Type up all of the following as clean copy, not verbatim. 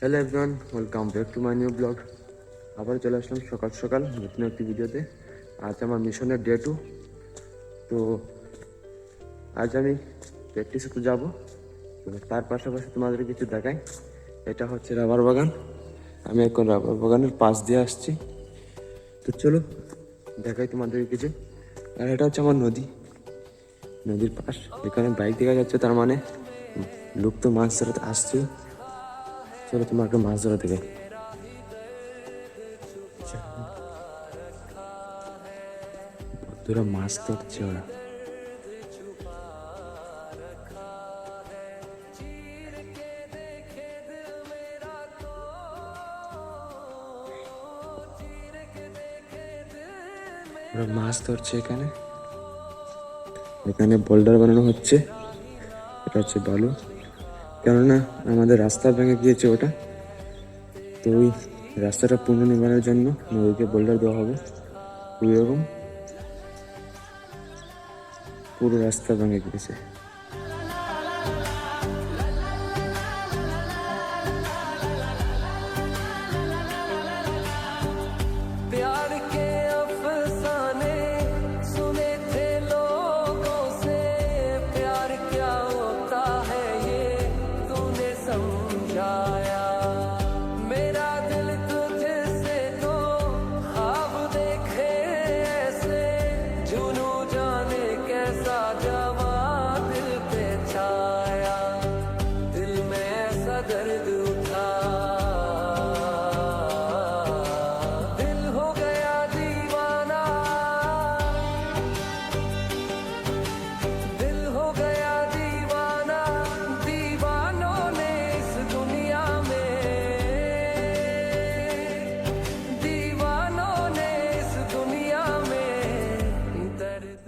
Hello everyone, welcome back to my new blog. আবার চলে আসলাম সকাল সকাল নতুন একটি ভিডিওতে। আজ আমার মিশনের ডে 2। তো আজ আমি প্র্যাকটিসে তো যাবো, তো তার পাশাপাশি তোমাদের কিছু দেখাই। এটা হচ্ছে রাবার বাগান। আমি এখন রাবার বাগানের পাশ দিয়ে আসছি, তো চলো দেখাই তোমাদের কিছু। আর এটা হচ্ছে আমার নদীর পাশ। এখানে বাইক দেখা যাচ্ছে, তার মানে লোক তো মাছ ধরাতে আসছে। চলো তোমাকে মাছ ধরা দেখাই। তোরা মাছ ধরছে, ওরা মাছ ধরছে। এখানে এখানে বোল্ডার বানানো হচ্ছে। এটা হচ্ছে বালু, কেননা আমাদের রাস্তা ভেঙে গিয়েছে ওটা। তো ওই রাস্তাটা পুনর্নির্মাণের জন্য নদীতে বোল্ডার দেওয়া হবে। ওই রকম পুরো রাস্তা ভেঙে গিয়েছে। प्यार के अफसाने सुने थे लोगों से, प्यार क्या होता है ये तूने समझाया। मेरा दिल तुझसे तो ख्वाब देखे ऐसे, जुनू जाने कैसा जवा दिल पे छाया। दिल में ऐसा दर्द उठा,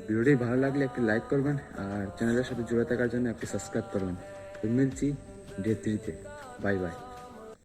ভিডিওটি ভালো লাগলে একটি লাইক করবেন, আর চ্যানেলের সাথে জুড়ে থাকার জন্য একটি সাবস্ক্রাইব করবেন। তো মিলছি ডে 3-তে। Bye by.